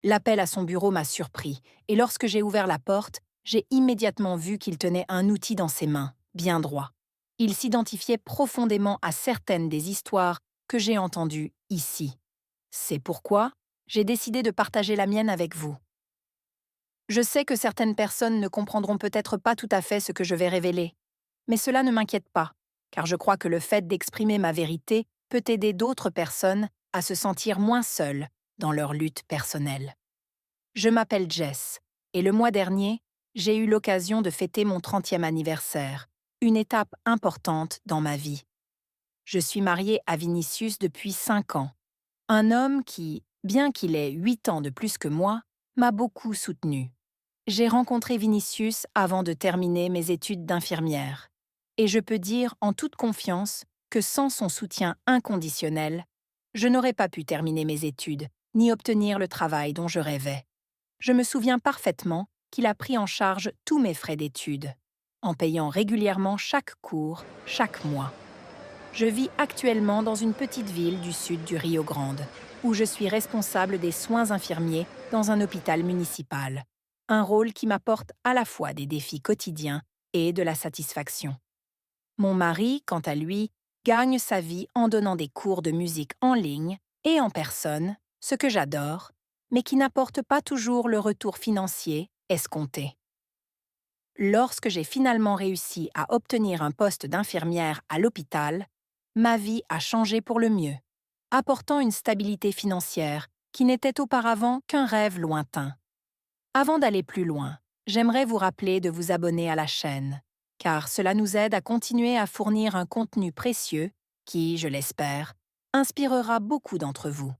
L'appel à son bureau m'a surpris, et lorsque j'ai ouvert la porte, j'ai immédiatement vu qu'il tenait un outil dans ses mains, bien droit. Il s'identifiait profondément à certaines des histoires que j'ai entendues ici. C'est pourquoi j'ai décidé de partager la mienne avec vous. Je sais que certaines personnes ne comprendront peut-être pas tout à fait ce que je vais révéler, mais cela ne m'inquiète pas, car je crois que le fait d'exprimer ma vérité peut aider d'autres personnes à se sentir moins seules dans leur lutte personnelle. Je m'appelle Jess, et le mois dernier, j'ai eu l'occasion de fêter mon 30e anniversaire, une étape importante dans ma vie. Je suis mariée à Vinicius depuis 5 ans, un homme qui, bien qu'il ait 8 ans de plus que moi, m'a beaucoup soutenue. J'ai rencontré Vinicius avant de terminer mes études d'infirmière, et je peux dire en toute confiance que sans son soutien inconditionnel, je n'aurais pas pu terminer mes études ni obtenir le travail dont je rêvais. Je me souviens parfaitement qu'il a pris en charge tous mes frais d'études, en payant régulièrement chaque cours, chaque mois. Je vis actuellement dans une petite ville du sud du Rio Grande, où je suis responsable des soins infirmiers dans un hôpital municipal, un rôle qui m'apporte à la fois des défis quotidiens et de la satisfaction. Mon mari, quant à lui, gagne sa vie en donnant des cours de musique en ligne et en personne, ce que j'adore, mais qui n'apporte pas toujours le retour financier escompté. Lorsque j'ai finalement réussi à obtenir un poste d'infirmière à l'hôpital, ma vie a changé pour le mieux, apportant une stabilité financière qui n'était auparavant qu'un rêve lointain. Avant d'aller plus loin, j'aimerais vous rappeler de vous abonner à la chaîne, car cela nous aide à continuer à fournir un contenu précieux qui, je l'espère, inspirera beaucoup d'entre vous.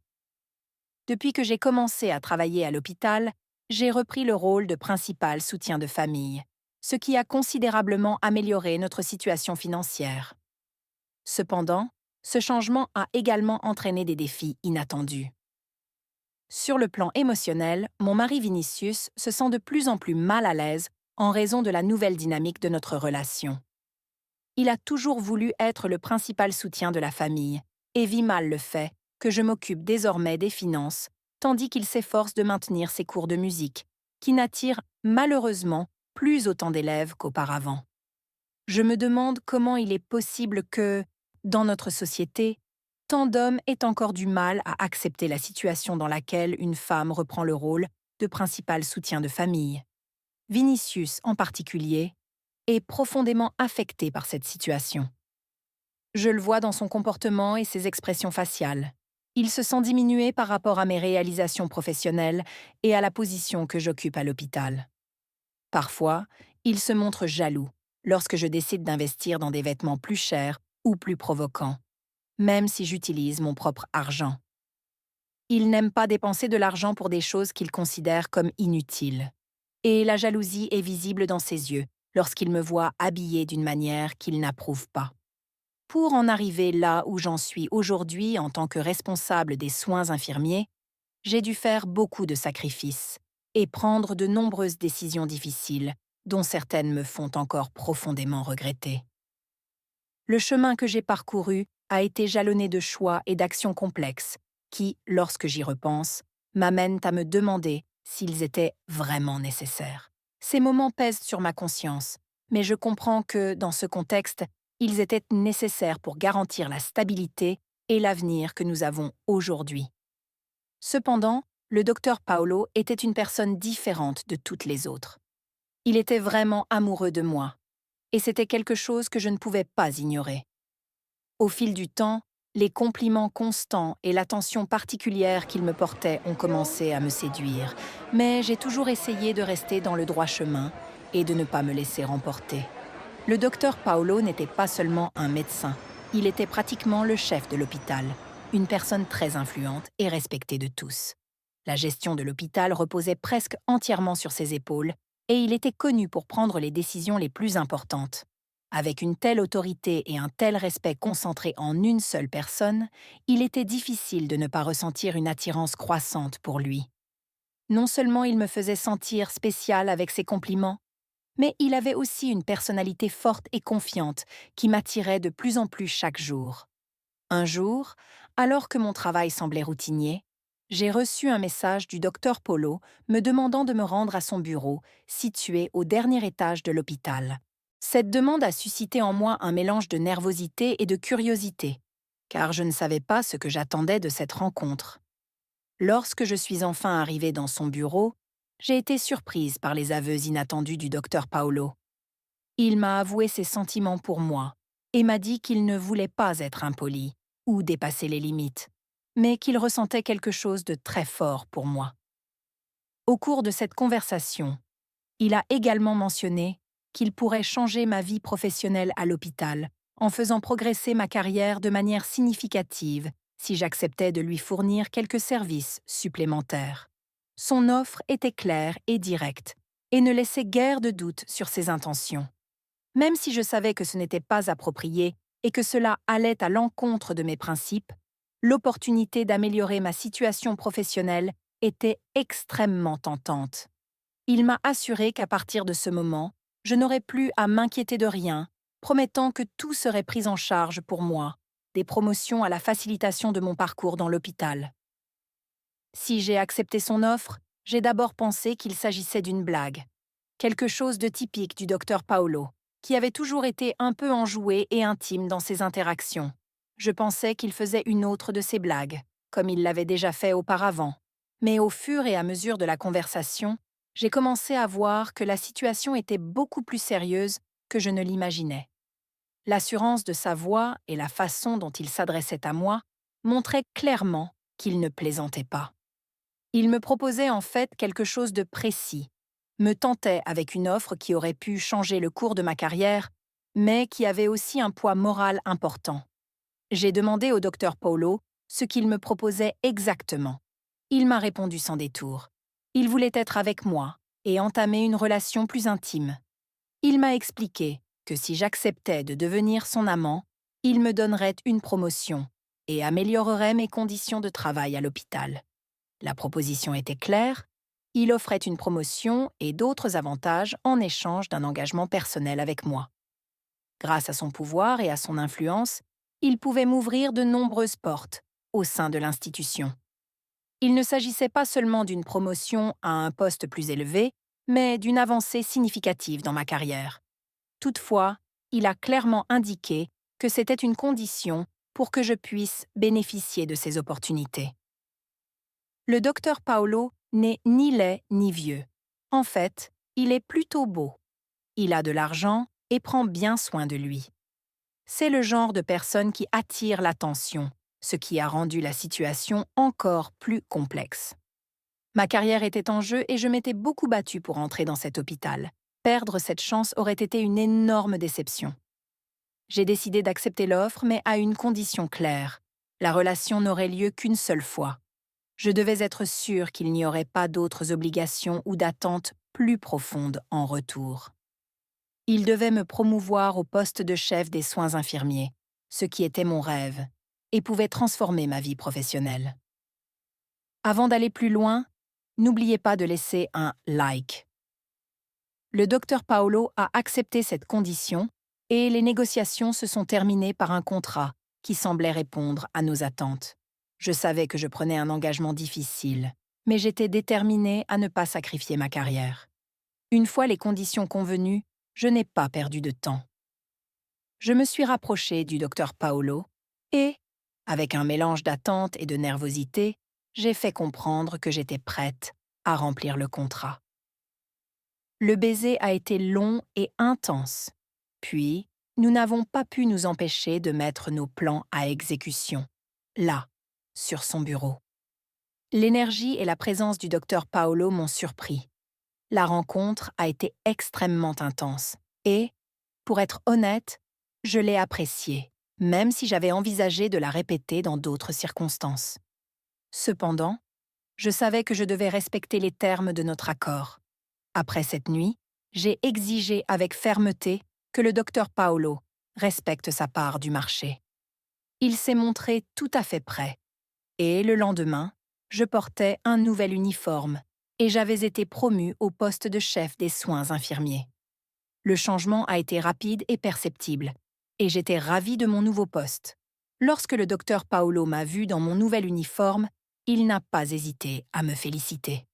Depuis que j'ai commencé à travailler à l'hôpital, j'ai repris le rôle de principal soutien de famille, ce qui a considérablement amélioré notre situation financière. Cependant, ce changement a également entraîné des défis inattendus. Sur le plan émotionnel, mon mari Vinicius se sent de plus en plus mal à l'aise en raison de la nouvelle dynamique de notre relation. Il a toujours voulu être le principal soutien de la famille et vit mal le fait que je m'occupe désormais des finances, tandis qu'il s'efforce de maintenir ses cours de musique, qui n'attirent malheureusement plus autant d'élèves qu'auparavant. Je me demande comment il est possible que, dans notre société, tant d'hommes aient encore du mal à accepter la situation dans laquelle une femme reprend le rôle de principal soutien de famille. Vinicius, en particulier, est profondément affecté par cette situation. Je le vois dans son comportement et ses expressions faciales. Il se sent diminué par rapport à mes réalisations professionnelles et à la position que j'occupe à l'hôpital. Parfois, il se montre jaloux lorsque je décide d'investir dans des vêtements plus chers ou plus provocants, même si j'utilise mon propre argent. Il n'aime pas dépenser de l'argent pour des choses qu'il considère comme inutiles. Et la jalousie est visible dans ses yeux lorsqu'il me voit habillée d'une manière qu'il n'approuve pas. Pour en arriver là où j'en suis aujourd'hui en tant que responsable des soins infirmiers, j'ai dû faire beaucoup de sacrifices et prendre de nombreuses décisions difficiles, dont certaines me font encore profondément regretter. Le chemin que j'ai parcouru a été jalonné de choix et d'actions complexes qui, lorsque j'y repense, m'amènent à me demander s'ils étaient vraiment nécessaires. Ces moments pèsent sur ma conscience, mais je comprends que, dans ce contexte, ils étaient nécessaires pour garantir la stabilité et l'avenir que nous avons aujourd'hui. Cependant, le docteur Paolo était une personne différente de toutes les autres. Il était vraiment amoureux de moi, et c'était quelque chose que je ne pouvais pas ignorer. Au fil du temps, les compliments constants et l'attention particulière qu'il me portait ont commencé à me séduire, mais j'ai toujours essayé de rester dans le droit chemin et de ne pas me laisser emporter. Le docteur Paolo n'était pas seulement un médecin, il était pratiquement le chef de l'hôpital, une personne très influente et respectée de tous. La gestion de l'hôpital reposait presque entièrement sur ses épaules et il était connu pour prendre les décisions les plus importantes. Avec une telle autorité et un tel respect concentrés en une seule personne, il était difficile de ne pas ressentir une attirance croissante pour lui. Non seulement il me faisait sentir spécial avec ses compliments, mais il avait aussi une personnalité forte et confiante qui m'attirait de plus en plus chaque jour. Un jour, alors que mon travail semblait routinier, j'ai reçu un message du docteur Polo me demandant de me rendre à son bureau, situé au dernier étage de l'hôpital. Cette demande a suscité en moi un mélange de nervosité et de curiosité, car je ne savais pas ce que j'attendais de cette rencontre. Lorsque je suis enfin arrivée dans son bureau, j'ai été surprise par les aveux inattendus du docteur Paolo. Il m'a avoué ses sentiments pour moi et m'a dit qu'il ne voulait pas être impoli ou dépasser les limites, mais qu'il ressentait quelque chose de très fort pour moi. Au cours de cette conversation, il a également mentionné qu'il pourrait changer ma vie professionnelle à l'hôpital en faisant progresser ma carrière de manière significative si j'acceptais de lui fournir quelques services supplémentaires. Son offre était claire et directe et ne laissait guère de doute sur ses intentions. Même si je savais que ce n'était pas approprié et que cela allait à l'encontre de mes principes, l'opportunité d'améliorer ma situation professionnelle était extrêmement tentante. Il m'a assuré qu'à partir de ce moment, je n'aurais plus à m'inquiéter de rien, promettant que tout serait pris en charge pour moi, des promotions à la facilitation de mon parcours dans l'hôpital. Si j'ai accepté son offre, j'ai d'abord pensé qu'il s'agissait d'une blague, quelque chose de typique du docteur Paolo, qui avait toujours été un peu enjoué et intime dans ses interactions. Je pensais qu'il faisait une autre de ses blagues, comme il l'avait déjà fait auparavant. Mais au fur et à mesure de la conversation, j'ai commencé à voir que la situation était beaucoup plus sérieuse que je ne l'imaginais. L'assurance de sa voix et la façon dont il s'adressait à moi montraient clairement qu'il ne plaisantait pas. Il me proposait en fait quelque chose de précis, me tentait avec une offre qui aurait pu changer le cours de ma carrière, mais qui avait aussi un poids moral important. J'ai demandé au docteur Paulo ce qu'il me proposait exactement. Il m'a répondu sans détour. Il voulait être avec moi et entamer une relation plus intime. Il m'a expliqué que si j'acceptais de devenir son amant, il me donnerait une promotion et améliorerait mes conditions de travail à l'hôpital. La proposition était claire, il offrait une promotion et d'autres avantages en échange d'un engagement personnel avec moi. Grâce à son pouvoir et à son influence, il pouvait m'ouvrir de nombreuses portes au sein de l'institution. Il ne s'agissait pas seulement d'une promotion à un poste plus élevé, mais d'une avancée significative dans ma carrière. Toutefois, il a clairement indiqué que c'était une condition pour que je puisse bénéficier de ces opportunités. Le docteur Paolo n'est ni laid ni vieux. En fait, il est plutôt beau. Il a de l'argent et prend bien soin de lui. C'est le genre de personne qui attire l'attention, ce qui a rendu la situation encore plus complexe. Ma carrière était en jeu et je m'étais beaucoup battue pour entrer dans cet hôpital. Perdre cette chance aurait été une énorme déception. J'ai décidé d'accepter l'offre, mais à une condition claire. La relation n'aurait lieu qu'une seule fois. Je devais être sûre qu'il n'y aurait pas d'autres obligations ou d'attentes plus profondes en retour. Il devait me promouvoir au poste de chef des soins infirmiers, ce qui était mon rêve, et pouvait transformer ma vie professionnelle. Avant d'aller plus loin, n'oubliez pas de laisser un like. Le docteur Paolo a accepté cette condition et les négociations se sont terminées par un contrat qui semblait répondre à nos attentes. Je savais que je prenais un engagement difficile, mais j'étais déterminée à ne pas sacrifier ma carrière. Une fois les conditions convenues, je n'ai pas perdu de temps. Je me suis rapprochée du docteur Paolo et, avec un mélange d'attente et de nervosité, j'ai fait comprendre que j'étais prête à remplir le contrat. Le baiser a été long et intense. Puis, nous n'avons pas pu nous empêcher de mettre nos plans à exécution, là, sur son bureau. L'énergie et la présence du docteur Paolo m'ont surpris. La rencontre a été extrêmement intense et, pour être honnête, je l'ai appréciée, même si j'avais envisagé de la répéter dans d'autres circonstances. Cependant, je savais que je devais respecter les termes de notre accord. Après cette nuit, j'ai exigé avec fermeté que le docteur Paolo respecte sa part du marché. Il s'est montré tout à fait prêt, et le lendemain, je portais un nouvel uniforme et j'avais été promue au poste de chef des soins infirmiers. Le changement a été rapide et perceptible, et j'étais ravie de mon nouveau poste. Lorsque le docteur Paolo m'a vue dans mon nouvel uniforme, Il n'a pas hésité à me féliciter.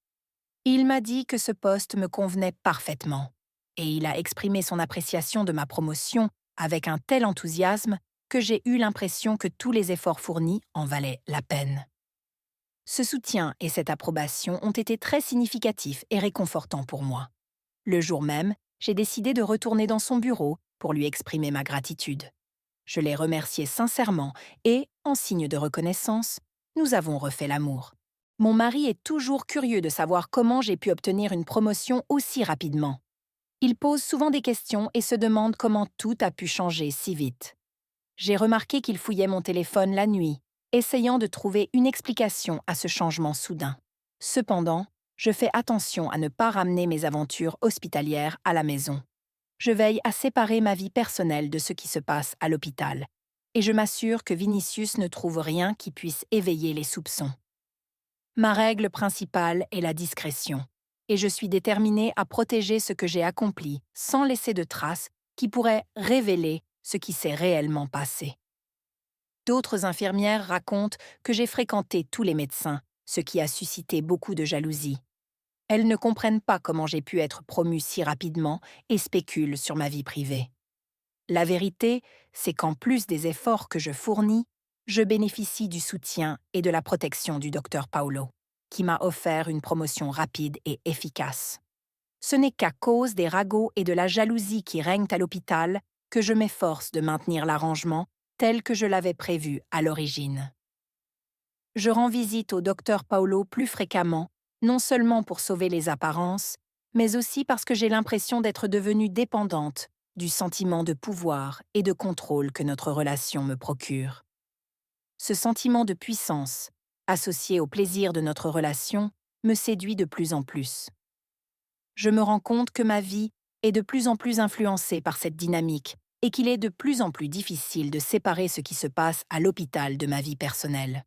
Il m'a dit que ce poste me convenait parfaitement, et il a exprimé son appréciation de ma promotion avec un tel enthousiasme que j'ai eu l'impression que tous les efforts fournis en valaient la peine. Ce soutien et cette approbation ont été très significatifs et réconfortants pour moi. Le jour même, j'ai décidé de retourner dans son bureau pour lui exprimer ma gratitude. Je l'ai remercié sincèrement et, en signe de reconnaissance, nous avons refait l'amour. Mon mari est toujours curieux de savoir comment j'ai pu obtenir une promotion aussi rapidement. Il pose souvent des questions et se demande comment tout a pu changer si vite. J'ai remarqué qu'il fouillait mon téléphone la nuit, essayant de trouver une explication à ce changement soudain. Cependant, je fais attention à ne pas ramener mes aventures hospitalières à la maison. Je veille à séparer ma vie personnelle de ce qui se passe à l'hôpital, et je m'assure que Vinicius ne trouve rien qui puisse éveiller les soupçons. Ma règle principale est la discrétion, et je suis déterminée à protéger ce que j'ai accompli sans laisser de traces qui pourraient révéler ce qui s'est réellement passé. D'autres infirmières racontent que j'ai fréquenté tous les médecins, ce qui a suscité beaucoup de jalousie. Elles ne comprennent pas comment j'ai pu être promue si rapidement et spéculent sur ma vie privée. La vérité, c'est qu'en plus des efforts que je fournis, je bénéficie du soutien et de la protection du docteur Paulo, qui m'a offert une promotion rapide et efficace. Ce n'est qu'à cause des ragots et de la jalousie qui règnent à l'hôpital que je m'efforce de maintenir l'arrangement tel que je l'avais prévu à l'origine. Je rends visite au docteur Paulo plus fréquemment, non seulement pour sauver les apparences, mais aussi parce que j'ai l'impression d'être devenue dépendante du sentiment de pouvoir et de contrôle que notre relation me procure. Ce sentiment de puissance, associé au plaisir de notre relation, me séduit de plus en plus. Je me rends compte que ma vie est de plus en plus influencée par cette dynamique et qu'il est de plus en plus difficile de séparer ce qui se passe à l'hôpital de ma vie personnelle.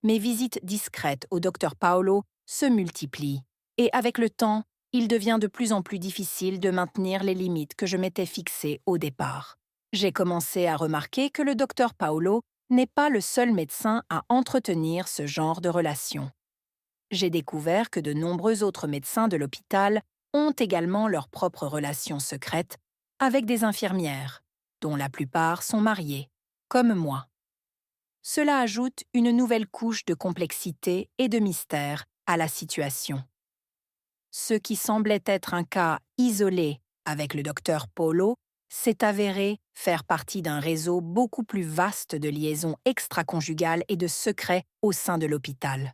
Mes visites discrètes au docteur Paulo se multiplient et avec le temps, il devient de plus en plus difficile de maintenir les limites que je m'étais fixées au départ. J'ai commencé à remarquer que le docteur Paulo n'est pas le seul médecin à entretenir ce genre de relation. J'ai découvert que de nombreux autres médecins de l'hôpital ont également leurs propres relations secrètes avec des infirmières, dont la plupart sont mariées, comme moi. Cela ajoute une nouvelle couche de complexité et de mystère à la situation. Ce qui semblait être un cas isolé avec le docteur Paulo s'est avéré faire partie d'un réseau beaucoup plus vaste de liaisons extraconjugales et de secrets au sein de l'hôpital.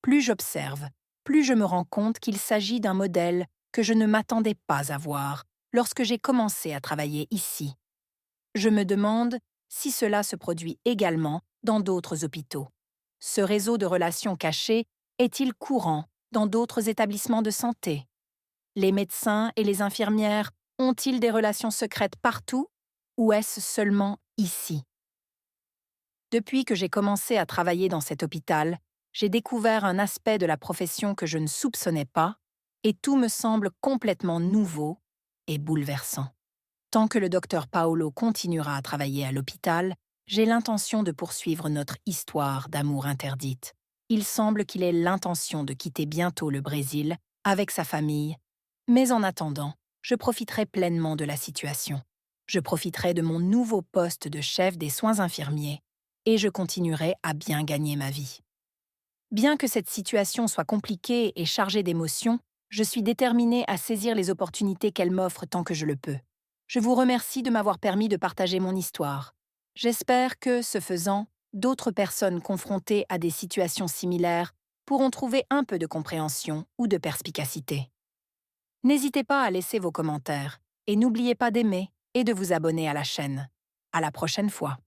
Plus j'observe, plus je me rends compte qu'il s'agit d'un modèle que je ne m'attendais pas à voir lorsque j'ai commencé à travailler ici. Je me demande si cela se produit également dans d'autres hôpitaux. Ce réseau de relations cachées est-il courant dans d'autres établissements de santé? Les médecins et les infirmières ont-ils des relations secrètes partout ou est-ce seulement ici? Depuis que j'ai commencé à travailler dans cet hôpital, j'ai découvert un aspect de la profession que je ne soupçonnais pas et tout me semble complètement nouveau et bouleversant. Tant que le docteur Paulo continuera à travailler à l'hôpital, j'ai l'intention de poursuivre notre histoire d'amour interdite. Il semble qu'il ait l'intention de quitter bientôt le Brésil avec sa famille, mais en attendant, je profiterai pleinement de la situation. Je profiterai de mon nouveau poste de chef des soins infirmiers et je continuerai à bien gagner ma vie. Bien que cette situation soit compliquée et chargée d'émotions, je suis déterminée à saisir les opportunités qu'elle m'offre tant que je le peux. Je vous remercie de m'avoir permis de partager mon histoire. J'espère que, ce faisant, d'autres personnes confrontées à des situations similaires pourront trouver un peu de compréhension ou de perspicacité. N'hésitez pas à laisser vos commentaires et n'oubliez pas d'aimer et de vous abonner à la chaîne. À la prochaine fois.